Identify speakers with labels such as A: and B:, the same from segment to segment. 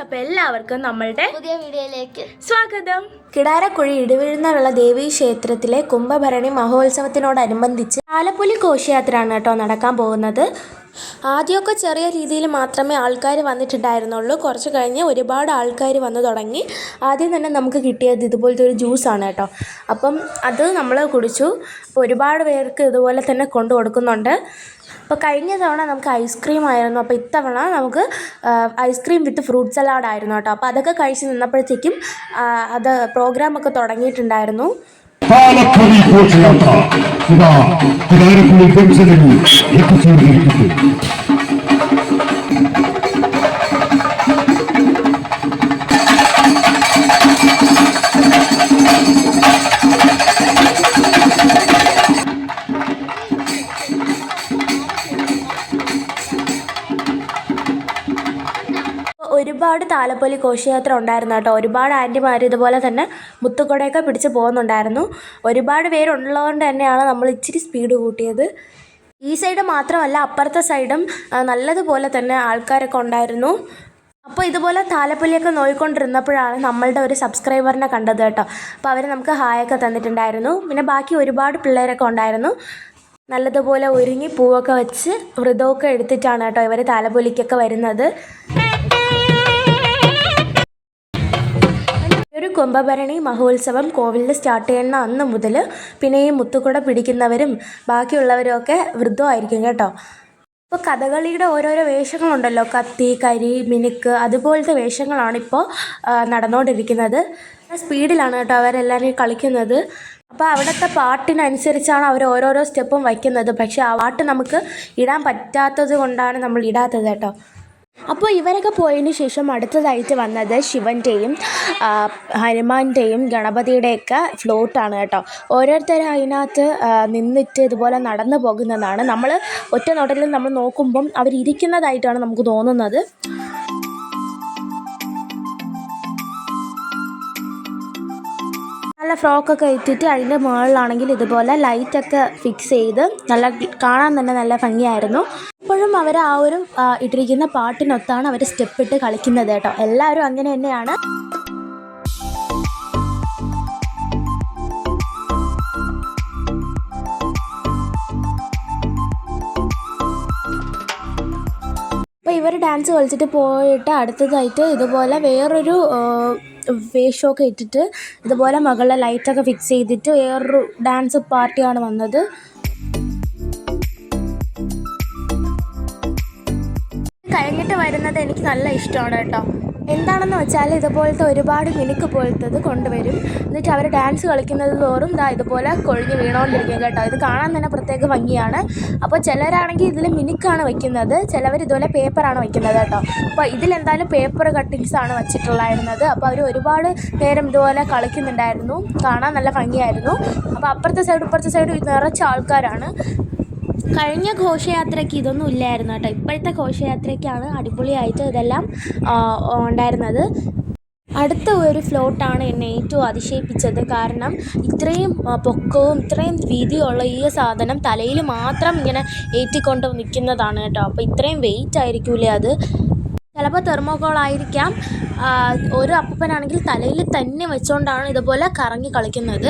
A: അപ്പോൾ എല്ലാവർക്കും നമ്മളുടെ
B: പുതിയ വീഡിയോയിലേക്ക്
A: സ്വാഗതം. കിടാരക്കുഴി ഇടിവീഴുന്നവിള ദേവീ ക്ഷേത്രത്തിലെ കുംഭഭരണി മഹോത്സവത്തിനോടനുബന്ധിച്ച് താലപ്പൊലി ഘോഷയാത്രയാണ് കേട്ടോ നടക്കാൻ പോകുന്നത്. ആദ്യമൊക്കെ ചെറിയ രീതിയിൽ മാത്രമേ ആൾക്കാർ വന്നിട്ടുണ്ടായിരുന്നുള്ളൂ. കുറച്ച് കഴിഞ്ഞ് ഒരുപാട് ആൾക്കാർ വന്നു തുടങ്ങി. ആദ്യം തന്നെ നമുക്ക് കിട്ടിയത് ഇതുപോലത്തെ ഒരു ജ്യൂസാണ് കേട്ടോ. അപ്പം അത് നമ്മൾ കുടിച്ചു. അപ്പോൾ ഒരുപാട് പേർക്ക് ഇതുപോലെ തന്നെ കൊണ്ടു കൊടുക്കുന്നുണ്ട്. അപ്പോൾ കഴിഞ്ഞ തവണ നമുക്ക് ഐസ്ക്രീം ആയിരുന്നു, അപ്പോൾ ഇത്തവണ നമുക്ക് ഐസ്ക്രീം വിത്ത് ഫ്രൂട്ട് സലാഡ് ആയിരുന്നു കേട്ടോ. അപ്പോൾ അതൊക്കെ കഴിച്ച് നിന്നപ്പോഴത്തേക്കും അത് പ്രോഗ്രാമൊക്കെ തുടങ്ങിയിട്ടുണ്ടായിരുന്നു.
C: താലപ്പൊലി ഘോഷയാത്ര ഇതാ കിടാരക്കുഴി ജംഗ്ഷനിൽ എത്തിച്ചേർന്നിരിക്കുന്നു.
A: ഒരുപാട് താലപ്പൊലി ഘോഷയാത്ര ഉണ്ടായിരുന്നു കേട്ടോ. ഒരുപാട് ആൻറ്റിമാർ ഇതുപോലെ തന്നെ മുത്തുക്കുടയൊക്കെ പിടിച്ച് പോകുന്നുണ്ടായിരുന്നു. ഒരുപാട് പേരുള്ളതുകൊണ്ട് തന്നെയാണ് നമ്മൾ ഇച്ചിരി സ്പീഡ് കൂട്ടിയത്. ഈ സൈഡ് മാത്രമല്ല അപ്പുറത്തെ സൈഡും നല്ലതുപോലെ തന്നെ ആൾക്കാരൊക്കെ ഉണ്ടായിരുന്നു. അപ്പോൾ ഇതുപോലെ താലപ്പൊലിയൊക്കെ നോക്കിക്കൊണ്ടിരുന്നപ്പോഴാണ് നമ്മളുടെ ഒരു സബ്സ്ക്രൈബറിനെ കണ്ടത് കേട്ടോ. അപ്പോൾ അവർ നമുക്ക് ഹായൊക്കെ തന്നിട്ടുണ്ടായിരുന്നു. പിന്നെ ബാക്കി ഒരുപാട് പിള്ളേരൊക്കെ ഉണ്ടായിരുന്നു. നല്ലതുപോലെ ഒരുങ്ങി പൂവൊക്കെ വെച്ച് വ്രതമൊക്കെ എടുത്തിട്ടാണ് കേട്ടോ ഇവർ താലപ്പൊലിക്കൊക്കെ വരുന്നത്. ഒരു കുംഭഭരണി മഹോത്സവം കോവിലിൽ സ്റ്റാർട്ട് ചെയ്യുന്ന അന്ന് മുതൽ പിന്നെ ഈ മുത്തുകുട പിടിക്കുന്നവരും ബാക്കിയുള്ളവരും ഒക്കെ വൃദ്ധമായിരിക്കും കേട്ടോ. ഇപ്പോൾ കഥകളിയുടെ ഓരോരോ വേഷങ്ങളുണ്ടല്ലോ, കത്തി, കരി, മിനുക്ക്, അതുപോലത്തെ വേഷങ്ങളാണ് ഇപ്പോൾ നടന്നുകൊണ്ടിരിക്കുന്നത്. സ്പീഡിലാണ് കേട്ടോ അവരെല്ലാവരും കളിക്കുന്നത്. അപ്പോൾ അവിടുത്തെ പാട്ടിനനുസരിച്ചാണ് അവർ ഓരോരോ സ്റ്റെപ്പും വയ്ക്കുന്നത്. പക്ഷേ ആ പാട്ട് നമുക്ക് ഇടാൻ പറ്റാത്തത് കൊണ്ടാണ് നമ്മൾ ഇടാത്തത് കേട്ടോ. അപ്പോൾ ഇവരൊക്കെ പോയതിന് ശേഷം അടുത്തതായിട്ട് വന്നത് ശിവൻ്റെയും ഹനുമാൻ്റെയും ഗണപതിയുടെയൊക്കെ ഫ്ലോട്ടാണ് കേട്ടോ. ഓരോരുത്തരും അതിനകത്ത് നിന്നിട്ട് ഇതുപോലെ നടന്നു പോകുന്നതാണ്. നമ്മൾ ഒറ്റ നോട്ടത്തിൽ നമ്മൾ നോക്കുമ്പം അവരിയ്ക്കുന്നതായിട്ടാണ് നമുക്ക് തോന്നുന്നത്. നല്ല ഫ്രോക്കൊക്കെ ഇട്ടിട്ട് അതിൻ്റെ മുകളിലാണെങ്കിൽ ഇതുപോലെ ലൈറ്റൊക്കെ ഫിക്സ് ചെയ്ത് നല്ല കാണാൻ തന്നെ നല്ല ഭംഗിയായിരുന്നു. ഇപ്പോഴും അവർ ആ ഒരു ഇട്ടിരിക്കുന്ന പാട്ടിനൊത്താണ് അവർ സ്റ്റെപ്പ് ഇട്ട് കളിക്കുന്നത് കേട്ടോ. എല്ലാവരും അങ്ങനെ തന്നെയാണ്. അപ്പോൾ ഇവർ ഡാൻസ് കളിച്ചിട്ട് പോയിട്ട് അടുത്തതായിട്ട് ഇതുപോലെ വേറൊരു വേഷമൊക്കെ ഇട്ടിട്ട് ഇതുപോലെ മുകളിലെ ലൈറ്റൊക്കെ ഫിക്സ് ചെയ്തിട്ട് വേറൊരു ഡാൻസ് പാർട്ടിയാണ് വന്നത്. കഴിഞ്ഞിട്ട് വരുന്നത് എനിക്ക് നല്ല ഇഷ്ടമാണ് കേട്ടോ. എന്താണെന്ന് വെച്ചാൽ ഇതുപോലത്തെ ഒരുപാട് മിനുക്ക് പോലത്തത് കൊണ്ടുവരും. എന്നിട്ട് അവർ ഡാൻസ് കളിക്കുന്നത് തോറും ഇതുപോലെ കൊഴിഞ്ഞ് വീണുകൊണ്ടിരിക്കും കേട്ടോ. ഇത് കാണാൻ തന്നെ പ്രത്യേക ഭംഗിയാണ്. അപ്പോൾ ചിലരാണെങ്കിൽ ഇതിൽ മിനുക്കാണ് വയ്ക്കുന്നത്, ചിലവർ ഇതുപോലെ പേപ്പറാണ് വയ്ക്കുന്നത് കേട്ടോ. അപ്പോൾ ഇതിലെന്തായാലും പേപ്പർ കട്ടിങ്സാണ് വച്ചിട്ടുള്ളായിരുന്നത്. അപ്പോൾ അവർ ഒരുപാട് നേരം ഇതുപോലെ കളിക്കുന്നുണ്ടായിരുന്നു. കാണാൻ നല്ല ഭംഗിയായിരുന്നു. അപ്പോൾ അപ്പുറത്തെ സൈഡ് ഇപ്പുറത്തെ സൈഡ് നിറച്ച ആൾക്കാരാണ്. കഴിഞ്ഞ ഘോഷയാത്രയ്ക്ക് ഇതൊന്നും ഇല്ലായിരുന്നു കേട്ടോ. ഇപ്പോഴത്തെ ഘോഷയാത്രയ്ക്കാണ് അടിപൊളിയായിട്ട് ഇതെല്ലാം ഉണ്ടായിരുന്നത്. അടുത്ത ഒരു ഫ്ലോട്ടാണ് എന്നെ ഏറ്റവും അതിശയിപ്പിച്ചത്. കാരണം ഇത്രയും പൊക്കവും ഇത്രയും വീതിയുള്ള ഈ സാധനം തലയിൽ മാത്രം ഇങ്ങനെ ഏറ്റിക്കൊണ്ട് നിൽക്കുന്നതാണ് കേട്ടോ. അപ്പോൾ ഇത്രയും വെയിറ്റ് ആയിരിക്കൂലേ അത്? ചിലപ്പോൾ തെർമോക്കോളായിരിക്കാം. ഒരു അപ്പൂപ്പനാണെങ്കിൽ തലയിൽ തന്നെ വെച്ചുകൊണ്ടാണ് ഇതുപോലെ കറങ്ങി കളിക്കുന്നത്.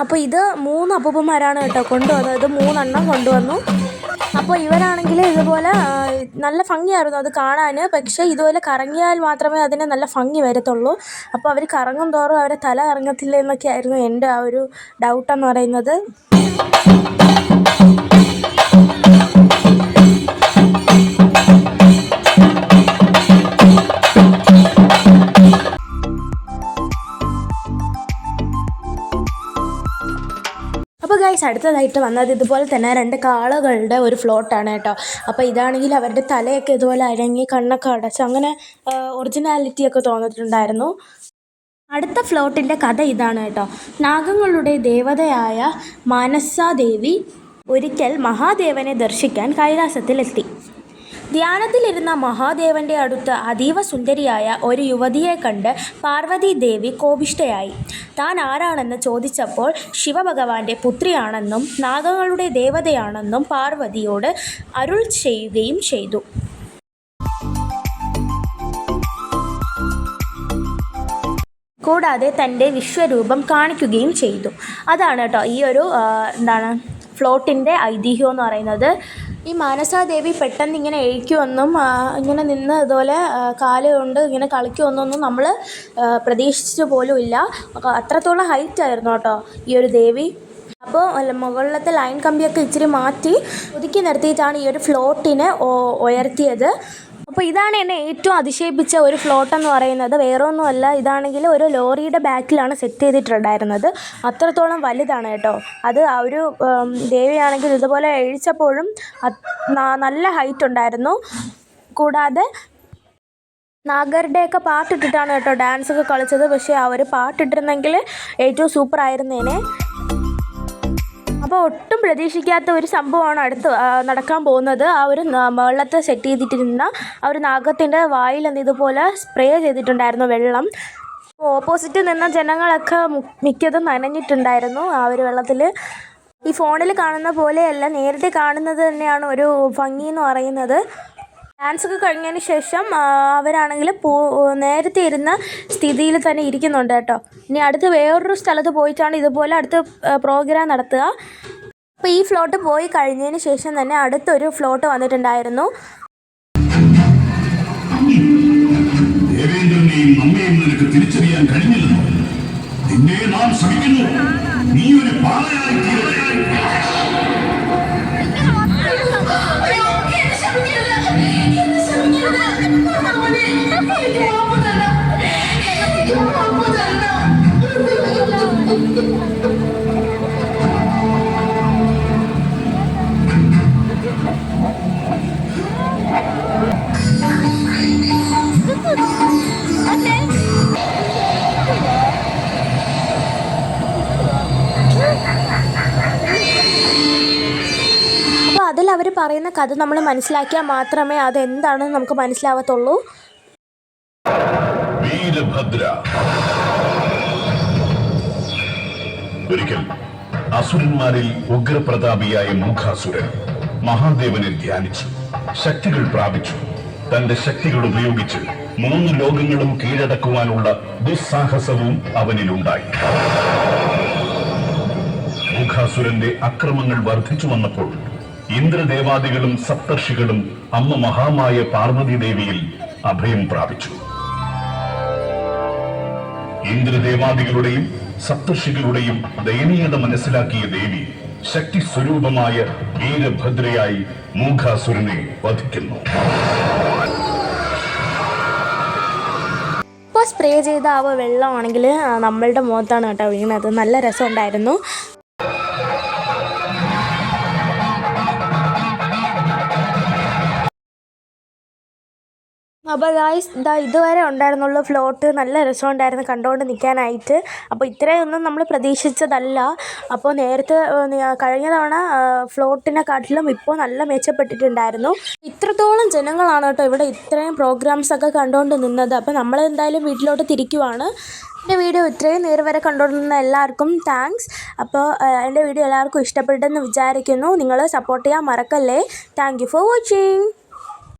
A: അപ്പോൾ ഇത് 3 അപ്പൂപ്പന്മാരാണ് കേട്ടോ കൊണ്ടുവന്നത്. 3 എണ്ണം കൊണ്ടുവന്നു. അപ്പോൾ ഇവരാണെങ്കിൽ ഇതുപോലെ നല്ല ഭംഗിയായിരുന്നു അത് കാണാൻ. പക്ഷേ ഇതുപോലെ കറങ്ങിയാൽ മാത്രമേ അതിന് നല്ല ഭംഗി വരത്തുള്ളൂ. അപ്പോൾ അവർ കറങ്ങും തോറും അവരെ തല കറങ്ങത്തില്ല എന്നൊക്കെ ആയിരുന്നു എൻ്റെ ആ ഒരു ഡൗട്ടെന്ന് പറയുന്നത്. അപ്പോൾ ഗൈസ് അടുത്തതായിട്ട് വന്നത് ഇതുപോലെ തന്നെ 2 കാളകളുടെ ഒരു ഫ്ലോട്ടാണ് കേട്ടോ. അപ്പോൾ ഇതാണെങ്കിൽ അവരുടെ തലയൊക്കെ ഇതുപോലെ അരങ്ങി കണ്ണൊക്കെ അടച്ച് അങ്ങനെ ഒറിജിനാലിറ്റിയൊക്കെ തോന്നിയിട്ടുണ്ടായിരുന്നു. അടുത്ത ഫ്ലോട്ടിൻ്റെ കഥ ഇതാണ് കേട്ടോ. നാഗങ്ങളുടെ ദേവതയായ മാനസാദേവി ഒരിക്കൽ മഹാദേവനെ ദർശിക്കാൻ കൈലാസത്തിലെത്തി. ധ്യാനത്തിലിരുന്ന മഹാദേവന്റെ അടുത്ത് അതീവ സുന്ദരിയായ ഒരു യുവതിയെ കണ്ട് പാർവതി ദേവി കോപിഷ്ഠയായി. താൻ ആരാണെന്ന് ചോദിച്ചപ്പോൾ ശിവഭഗവാന്റെ പുത്രിയാണെന്നും നാഗങ്ങളുടെ ദേവതയാണെന്നും പാർവതിയോട് അരുൾ ചെയ്യുകയും ചെയ്തു. കൂടാതെ തൻ്റെ വിശ്വരൂപം കാണിക്കുകയും ചെയ്തു. അതാണ് കേട്ടോ ഈ ഒരു ഫ്ലോട്ടിൻ്റെ ഐതിഹ്യം എന്ന് പറയുന്നത്. ഈ മാനസാദേവി പെട്ടെന്ന് ഇങ്ങനെ എഴുക്കുമെന്നും ഇങ്ങനെ നിന്ന് ഇതുപോലെ കാല് കൊണ്ട് ഇങ്ങനെ കളിക്കുമെന്നൊന്നും നമ്മൾ പ്രതീക്ഷിച്ചു പോലും ഇല്ല. അത്രത്തോളം ഹൈറ്റ് ആയിരുന്നു കേട്ടോ ഈ ഒരു ദേവി. അപ്പോൾ മുകളിലത്തെ ലൈൻ കമ്പിയൊക്കെ ഇച്ചിരി മാറ്റി ഒതുക്കി നിർത്തിയിട്ടാണ് ഈ ഒരു ഫ്ലോട്ടിനെ ഉയർത്തിയത്. അപ്പോൾ ഇതാണ് എന്നെ ഏറ്റവും അതിശയിപ്പിച്ച ഒരു ഫ്ലോട്ടെന്ന് പറയുന്നത്. വേറെ ഒന്നുമല്ല, ഇതാണെങ്കിൽ ഒരു ലോറിയുടെ ബാക്കിലാണ് സെറ്റ് ചെയ്തിട്ടുണ്ടായിരുന്നത്. അത്രത്തോളം വലുതാണ് കേട്ടോ അത്. ആ ഒരു ദേവിയാണെങ്കിൽ ഇതുപോലെ എഴിച്ചപ്പോഴും നല്ല ഹൈറ്റ് ഉണ്ടായിരുന്നു. കൂടാതെ നാഗരുടെയൊക്കെ പാട്ടിട്ടിട്ടാണ് കേട്ടോ ഡാൻസൊക്കെ കളിച്ചത്. പക്ഷേ ആ ഒരു പാട്ടിട്ടിരുന്നെങ്കിൽ ഏറ്റവും സൂപ്പറായിരുന്നേനെ. അപ്പോൾ ഒട്ടും പ്രതീക്ഷിക്കാത്ത ഒരു സംഭവമാണ് അടുത്ത് നടക്കാൻ പോകുന്നത്. ആ ഒരു വെള്ളത്തെ സെറ്റ് ചെയ്തിട്ടിരുന്ന ആ ഒരു നാഗത്തിൻ്റെ വായിൽ ഇതുപോലെ സ്പ്രേ ചെയ്തിട്ടുണ്ടായിരുന്നു വെള്ളം. ഓപ്പോസിറ്റ് നിന്ന ജനങ്ങളൊക്കെ മിക്കതും നനഞ്ഞിട്ടുണ്ടായിരുന്നു ആ ഒരു വെള്ളത്തിൽ. ഈ ഫോണിൽ കാണുന്ന പോലെയല്ല, നേരിട്ട് കാണുന്നത് തന്നെയാണ് ഒരു ഭംഗി എന്ന് പറയുന്നത്. ഡാൻസൊക്കെ കഴിഞ്ഞതിന് ശേഷം അവരാണെങ്കിൽ നേരത്തെ ഇരുന്ന സ്ഥിതിയിൽ തന്നെ ഇരിക്കുന്നുണ്ട് കേട്ടോ. ഇനി അടുത്ത് വേറൊരു സ്ഥലത്ത് പോയിട്ടാണ് ഇതുപോലെ അടുത്ത് പ്രോഗ്രാം നടത്തുക. അപ്പോൾ ഈ ഫ്ലോട്ട് പോയി കഴിഞ്ഞതിന് ശേഷം തന്നെ അടുത്തൊരു ഫ്ലോട്ട് വന്നിട്ടുണ്ടായിരുന്നു.
C: തിരിച്ചറിയാൻ കഴിഞ്ഞില്ലെന്നോ? നിന്നെ നാം ശ്രമിക്കുന്നു. നീ ഒരു പാറയായി
A: അപ്പോൾ അതിൽ അവർ പറയുന്ന കഥ നമ്മൾ മനസ്സിലാക്കിയാൽ മാത്രമേ അതെന്താണെന്ന് നമുക്ക് മനസ്സിലാവത്തുള്ളൂ.
C: വീരഭദ്ര ഒരിക്കൽ അസുരന്മാരിൽ ഉഗ്രപ്രതാപിയായ മൂകാസുരൻ മഹാദേവനെ ധ്യാനിച്ചു. ശക്തികൾ പ്രാപിച്ചു. തന്റെ ശക്തികൾ ഉപയോഗിച്ച് 3 ലോകങ്ങളും കീഴടക്കുവാനുള്ള ദുസ്സാഹസവും അവനിലുണ്ടായി. മൂകാസുരന്റെ അക്രമങ്ങൾ വർദ്ധിച്ചു വന്നപ്പോൾ ഇന്ദ്രദേവാദികളും സപ്തർഷികളും അമ്മ മഹാമായ പാർവതി ദേവിയിൽ അഭയം പ്രാപിച്ചു. ഇന്ദ്രദേവാദികളുടെയും സപ്തർഷികളുടെയും ദയനീയത മനസ്സിലാക്കിയ ദേവി ശക്തി സ്വരൂപമായ വീരഭദ്രയായി മൂകാസുരനെ വധിക്കുന്നു.
A: ഇപ്പോൾ സ്പ്രേ ചെയ്ത ആ വെള്ളമാണെങ്കിൽ നമ്മളുടെ മുഖത്താണ് കേട്ടോ വീണത്. നല്ല രസമുണ്ടായിരുന്നു. അപ്പോൾ ഗായ്സ് ഇതുവരെ ഉണ്ടായിരുന്നുള്ളൂ ഫ്ലോട്ട്. നല്ല രസമുണ്ടായിരുന്നു കണ്ടുകൊണ്ട് നിൽക്കാനായിട്ട്. അപ്പോൾ ഇത്രയൊന്നും നമ്മൾ പ്രതീക്ഷിച്ചതല്ല. അപ്പോൾ നേരത്തെ കഴിഞ്ഞ തവണ ഫ്ലോട്ടിനെക്കാട്ടിലും ഇപ്പോൾ നല്ല മെച്ചപ്പെട്ടിട്ടുണ്ടായിരുന്നു. ഇത്രത്തോളം ജനങ്ങളാണ് കേട്ടോ ഇവിടെ ഇത്രയും പ്രോഗ്രാംസൊക്കെ കണ്ടുകൊണ്ട് നിന്നത്. അപ്പോൾ നമ്മൾ എന്തായാലും വീട്ടിലോട്ട് തിരിക്കുവാണ്. എൻ്റെ വീഡിയോ ഇത്രയും നേരം വരെ കണ്ടുകൊണ്ടിരുന്ന എല്ലാവർക്കും താങ്ക്സ്. അപ്പോൾ എൻ്റെ വീഡിയോ എല്ലാവർക്കും ഇഷ്ടപ്പെട്ടെന്ന് വിചാരിക്കുന്നു. നിങ്ങൾ സപ്പോർട്ട് ചെയ്യാൻ മറക്കല്ലേ. Thank you for watching.